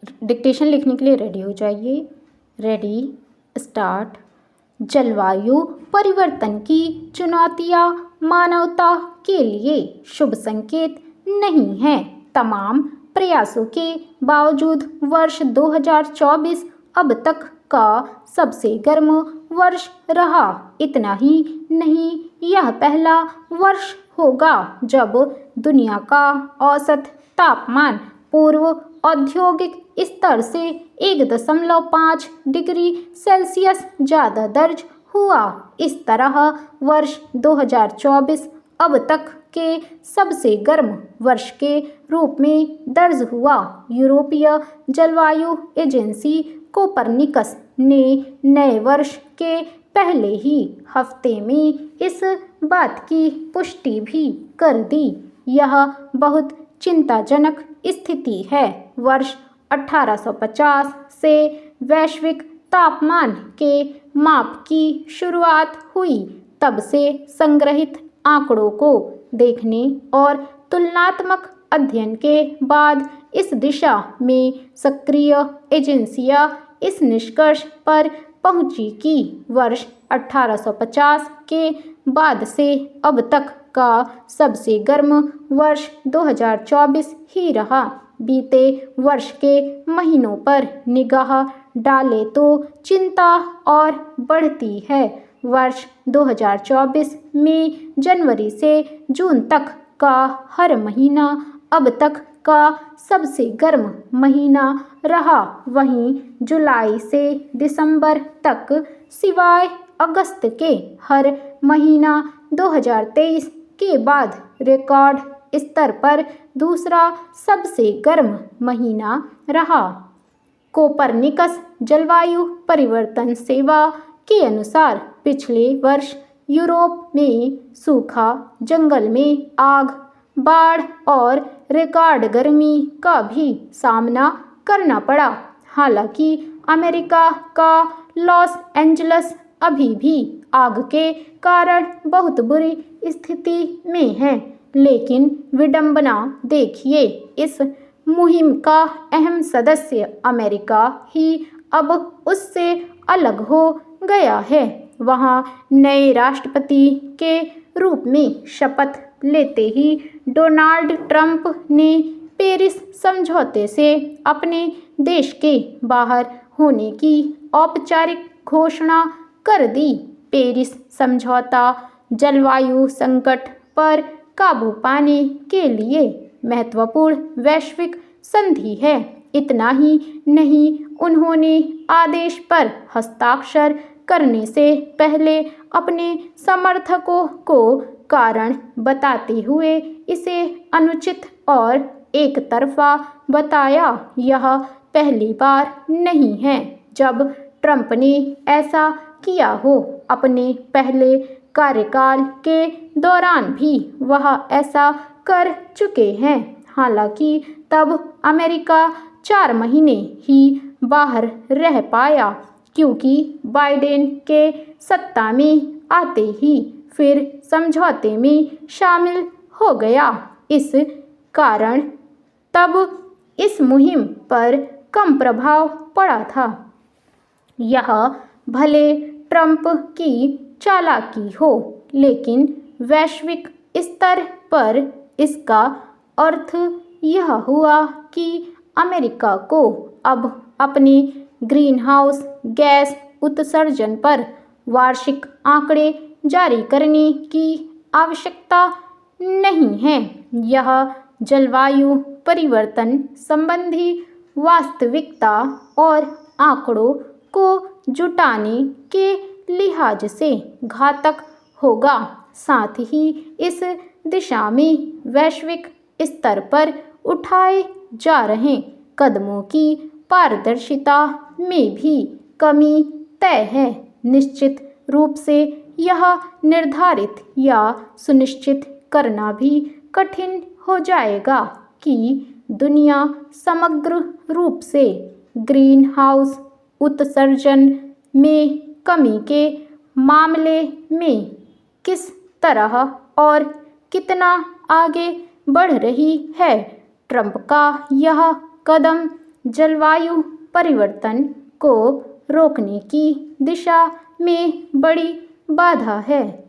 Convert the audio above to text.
Dictation लिखने के लिए रेडी हो जाइए। Ready, start. जलवायु परिवर्तन की चुनौतियां मानवता के लिए शुभ संकेत नहीं है। तमाम प्रयासों के बावजूद वर्ष 2024 अब तक का सबसे गर्म वर्ष रहा। इतना ही नहीं, यह पहला वर्ष होगा जब दुनिया का औसत तापमान पूर्व औद्योगिक स्तर से 1.5 डिग्री सेल्सियस ज़्यादा दर्ज हुआ। इस तरह वर्ष 2024 अब तक के सबसे गर्म वर्ष के रूप में दर्ज हुआ। यूरोपीय जलवायु एजेंसी कोपरनिकस ने नए वर्ष के पहले ही हफ्ते में इस बात की पुष्टि भी कर दी। यह बहुत चिंताजनक स्थिति है। वर्ष 1850 से वैश्विक तापमान के माप की शुरुआत हुई। तब से संग्रहित आंकड़ों को देखने और तुलनात्मक अध्ययन के बाद इस दिशा में सक्रिय एजेंसियां इस निष्कर्ष पर पहुंची कि वर्ष 1850 के बाद से अब तक का सबसे गर्म वर्ष 2024 ही रहा। बीते वर्ष के महीनों पर निगाह डालें तो चिंता और बढ़ती है। वर्ष 2024 में जनवरी से जून तक का हर महीना अब तक का सबसे गर्म महीना रहा। वहीं जुलाई से दिसंबर तक सिवाय अगस्त के हर महीना 2023 के बाद रिकॉर्ड स्तर पर दूसरा सबसे गर्म महीना रहा। कोपरनिकस जलवायु परिवर्तन सेवा के अनुसार पिछले वर्ष यूरोप में सूखा, जंगल में आग, बाढ़ और रिकॉर्ड गर्मी का भी सामना करना पड़ा। हालांकि अमेरिका का लॉस एंजल्स अभी भी आग के कारण बहुत बुरी स्थिति में है, लेकिन विडंबना देखिए, इस मुहिम का अहम सदस्य अमेरिका ही अब उससे अलग हो गया है। वहाँ नए राष्ट्रपति के रूप में शपथ लेते ही डोनाल्ड ट्रंप ने पेरिस समझौते से अपने देश के बाहर होने की औपचारिक घोषणा कर दी। पेरिस समझौता जलवायु संकट पर काबू पाने के लिए महत्वपूर्ण वैश्विक संधि है। इतना ही नहीं, उन्होंने आदेश पर हस्ताक्षर करने से पहले अपने समर्थकों को कारण बताते हुए इसे अनुचित और एक तरफा बताया। यह पहली बार नहीं है जब ट्रंप ने ऐसा किया हो। अपने पहले कार्यकाल के दौरान भी वह ऐसा कर चुके हैं। हालांकि तब अमेरिका 4 महीने ही बाहर रह पाया, क्योंकि बाइडेन के सत्ता में आते ही फिर समझौते में शामिल हो गया। इस कारण तब इस मुहिम पर कम प्रभाव पड़ा था। यह भले ट्रंप की चालाकी हो, लेकिन वैश्विक स्तर पर इसका अर्थ यह हुआ कि अमेरिका को अब अपने ग्रीनहाउस गैस उत्सर्जन पर वार्षिक आंकड़े जारी करने की आवश्यकता नहीं है। यह जलवायु परिवर्तन संबंधी वास्तविकता और आंकड़ों को जुटाने के लिहाज से घातक होगा। साथ ही इस दिशा में वैश्विक स्तर पर उठाए जा रहे कदमों की पारदर्शिता में भी कमी तय है। निश्चित रूप से यह निर्धारित या सुनिश्चित करना भी कठिन हो जाएगा कि दुनिया समग्र रूप से ग्रीन हाउस उत्सर्जन में कमी के मामले में किस तरह और कितना आगे बढ़ रही है। ट्रंप का यह कदम जलवायु परिवर्तन को रोकने की दिशा में बड़ी बाधा है।